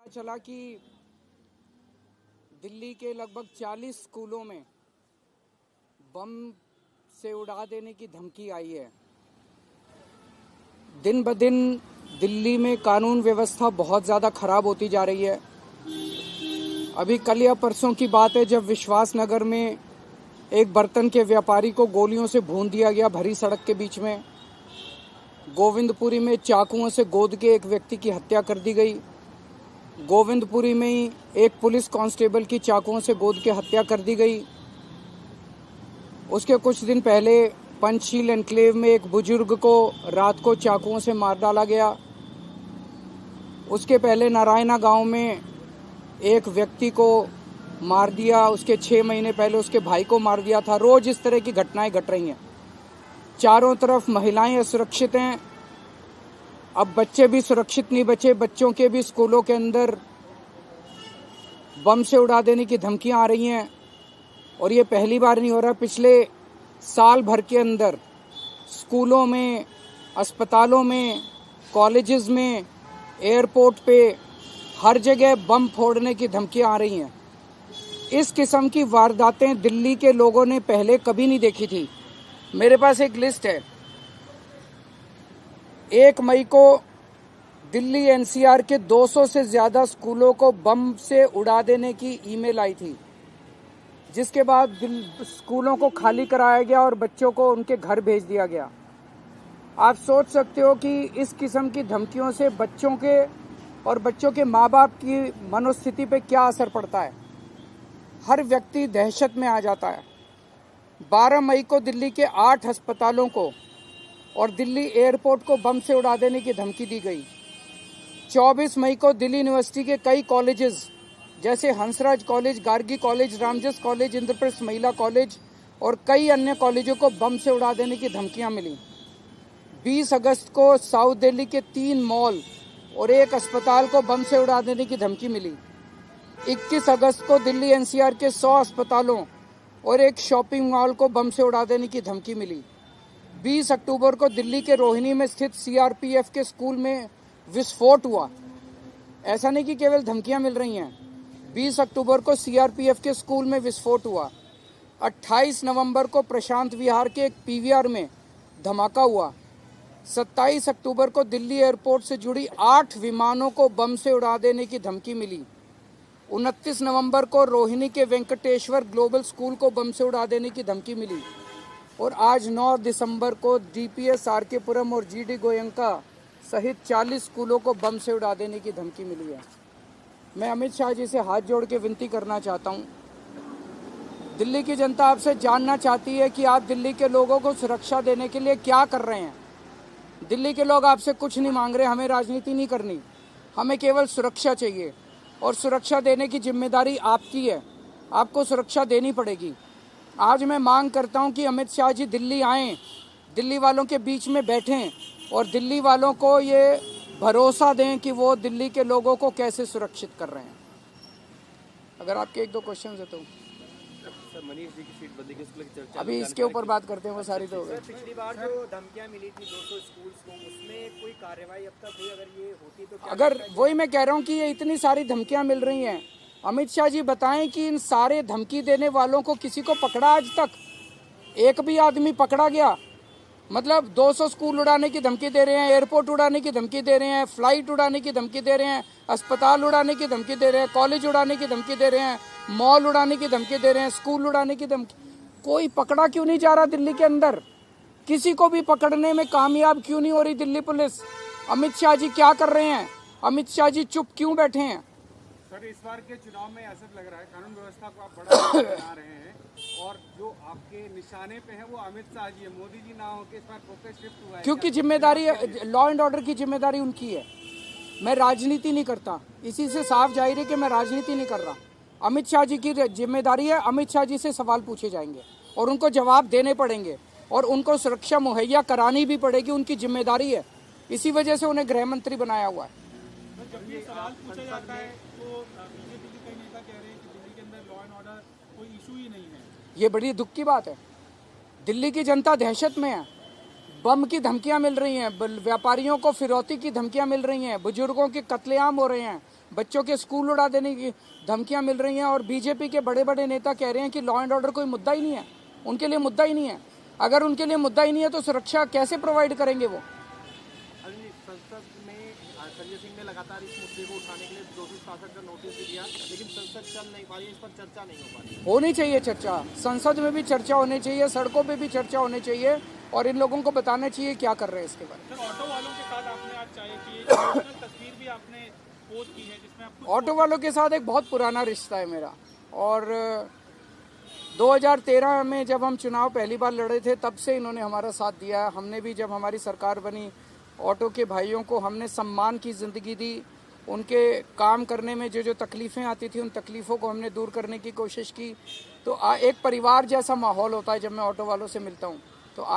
चला कि दिल्ली के लगभग 40 स्कूलों में बम से उड़ा देने की धमकी आई है। दिन ब दिन दिल्ली में कानून व्यवस्था बहुत ज़्यादा खराब होती जा रही है। अभी कल या परसों की बात है जब विश्वास नगर में एक बर्तन के व्यापारी को गोलियों से भून दिया गया भरी सड़क के बीच में। गोविंदपुरी में चाकुओं से गोद के एक व्यक्ति की हत्या कर दी गई। गोविंदपुरी में ही एक पुलिस कांस्टेबल की चाकुओं से गोद के हत्या कर दी गई। उसके कुछ दिन पहले पंचशील एनक्लेव में एक बुजुर्ग को रात को चाकुओं से मार डाला गया। उसके पहले नारायणा गांव में एक व्यक्ति को मार दिया। उसके 6 महीने पहले उसके भाई को मार दिया था। रोज इस तरह की घटनाएं घट रही हैं। चारों तरफ महिलाएं असुरक्षित हैं। अब बच्चे भी सुरक्षित नहीं बचे। बच्चों के भी स्कूलों के अंदर बम से उड़ा देने की धमकियां आ रही हैं। और ये पहली बार नहीं हो रहा। पिछले साल भर के अंदर स्कूलों में, अस्पतालों में, कॉलेजेस में, एयरपोर्ट पे हर जगह बम फोड़ने की धमकियां आ रही हैं। इस किस्म की वारदातें दिल्ली के लोगों ने पहले कभी नहीं देखी थी। मेरे पास एक लिस्ट है। 1 मई को दिल्ली एनसीआर के 200 से ज्यादा स्कूलों को बम से उड़ा देने की ईमेल आई थी, जिसके बाद स्कूलों को खाली कराया गया और बच्चों को उनके घर भेज दिया गया। आप सोच सकते हो कि इस किस्म की धमकियों से बच्चों के और बच्चों के माँ बाप की मनोस्थिति पे क्या असर पड़ता है। हर व्यक्ति दहशत में आ जाता है। 12 मई को दिल्ली के 8 अस्पतालों को और दिल्ली एयरपोर्ट को बम से उड़ा देने की धमकी दी गई। 24 मई को दिल्ली यूनिवर्सिटी के कई कॉलेजेस जैसे Hansraj college, Gargi college, Ramjas college, Indraprastha महिला कॉलेज और कई अन्य कॉलेजों को बम से उड़ा देने की धमकियां मिली। 20 अगस्त को साउथ दिल्ली के 3 मॉल और एक अस्पताल को बम से उड़ा देने की धमकी मिली। 21 अगस्त को दिल्ली एनसीआर के 100 अस्पतालों और एक शॉपिंग मॉल को बम से उड़ा देने की धमकी मिली। 20 अक्टूबर को दिल्ली के रोहिणी में स्थित सीआरपीएफ के स्कूल में विस्फोट हुआ। ऐसा नहीं कि केवल धमकियां मिल रही हैं। 20 अक्टूबर को सीआरपीएफ के स्कूल में विस्फोट हुआ। 28 नवंबर को प्रशांत विहार के एक पीवीआर में धमाका हुआ। 27 अक्टूबर को दिल्ली एयरपोर्ट से जुड़ी 8 विमानों को बम से उड़ा देने की धमकी मिली। 29 नवंबर को रोहिणी के वेंकटेश्वर ग्लोबल स्कूल को बम से उड़ा देने की धमकी मिली। और आज 9 दिसंबर को डीपीएस आरके पुरम और जीडी गोयंका सहित 40 स्कूलों को बम से उड़ा देने की धमकी मिली है। मैं अमित शाह जी से हाथ जोड़ के विनती करना चाहता हूं। दिल्ली की जनता आपसे जानना चाहती है कि आप दिल्ली के लोगों को सुरक्षा देने के लिए क्या कर रहे हैं। दिल्ली के लोग आपसे कुछ नहीं मांग रहे। हमें राजनीति नहीं करनी, हमें केवल सुरक्षा चाहिए और सुरक्षा देने की जिम्मेदारी आपकी है। आपको सुरक्षा देनी पड़ेगी। आज मैं मांग करता हूं कि अमित शाह जी दिल्ली आएं, दिल्ली वालों के बीच में बैठें और दिल्ली वालों को ये भरोसा दें कि वो दिल्ली के लोगों को कैसे सुरक्षित कर रहे हैं। अगर आपके 1-2 क्वेश्चन है तो सर, मनीष जी की सीट बदली की चर्चा अभी इसके ऊपर बात करते हैं। वो सारी तो सर, पिछली बार जो धमकियां मिली थी 200 स्कूल्स को, उसमें कोई कार्रवाई अब तक हुई? अगर ये होती तो क्या? अगर वही मैं कह रहा हूँ कि ये इतनी सारी धमकियां मिल रही हैं। अमित शाह जी बताएं कि इन सारे धमकी देने वालों को किसी को पकड़ा? आज तक एक भी आदमी पकड़ा गया? मतलब 200 स्कूल उड़ाने की धमकी दे रहे हैं, एयरपोर्ट उड़ाने की धमकी दे रहे हैं, फ्लाइट उड़ाने की धमकी दे रहे हैं, अस्पताल उड़ाने की धमकी दे रहे हैं, कॉलेज उड़ाने की धमकी दे रहे हैं, मॉल उड़ाने की धमकी दे रहे हैं, स्कूल उड़ाने की धमकी। कोई पकड़ा क्यों नहीं जा रहा दिल्ली के अंदर? किसी को भी पकड़ने में कामयाब क्यों नहीं हो रही दिल्ली पुलिस? अमित शाह जी क्या कर रहे हैं? अमित शाह जी चुप क्यों बैठे हैं? सर, इस बार के चुनाव में ऐसा लग रहा है कानून व्यवस्था को आप बड़ा बना रहे हैं और जो आपके निशाने पे है वो अमित शाह जी है। मोदी जी ना हो के इस बार फोकस शिफ्ट हुआ है। क्योंकि जिम्मेदारी, लॉ एंड ऑर्डर की जिम्मेदारी उनकी है। मैं राजनीति नहीं करता। इसी से साफ जाहिर है कि मैं राजनीति नहीं कर रहा। अमित शाह जी की जिम्मेदारी है। अमित शाह जी से सवाल पूछे जाएंगे और उनको जवाब देने पड़ेंगे और उनको सुरक्षा मुहैया करानी भी पड़ेगी। उनकी जिम्मेदारी है। इसी वजह से उन्हें गृह मंत्री बनाया हुआ है। जब ये सवाल पूछा जाता है तो बीजेपी के कई नेता कह रहे हैं कि दिल्ली के अंदर लॉ एंड ऑर्डर कोई इशू ही नहीं है। ये बड़ी दुख की बात है। दिल्ली की जनता दहशत में है। बम की धमकियां मिल रही हैं, व्यापारियों को फिरौती की धमकियां मिल रही हैं, बुजुर्गों के कत्लेआम हो रहे हैं, बच्चों के स्कूल उड़ा देने की धमकियां मिल रही हैं। और बीजेपी के बड़े बड़े नेता कह रहे हैं कि लॉ एंड ऑर्डर कोई मुद्दा ही नहीं है, उनके लिए मुद्दा ही नहीं है। अगर उनके लिए मुद्दा ही नहीं है तो सुरक्षा कैसे प्रोवाइड करेंगे वो? अरविंद जी, संसद में संजय सिंह ने लगातार इस मुद्दे को उठाने के लिए दोषी शासक का नोटिस भी दिया, लेकिन संसद चल नहीं पा रही, इस पर चर्चा नहीं हो पा रही। होनी चाहिए चर्चा, संसद में भी चर्चा होनी चाहिए, सड़कों पे भी चर्चा होनी चाहिए और इन लोगों को बताना चाहिए क्या कर रहे हैं इसके बारे में। सर, ऑटो वालों के साथ आपने आज चाय की, इमोशनल तस्वीर भी आपने पोस्ट की है जिसमें आप ऑटो वालों के साथ एक बहुत पुराना रिश्ता है मेरा, और 2013 में जब हम चुनाव पहली बार लड़े थे तब से इन्होंने हमारा साथ दिया। हमने भी जब हमारी सरकार बनी, ऑटो के भाइयों को हमने सम्मान की ज़िंदगी दी, उनके काम करने में जो जो तकलीफ़ें आती थी उन तकलीफ़ों को हमने दूर करने की कोशिश की। तो एक परिवार जैसा माहौल होता है जब मैं ऑटो वालों से मिलता हूँ। तो आज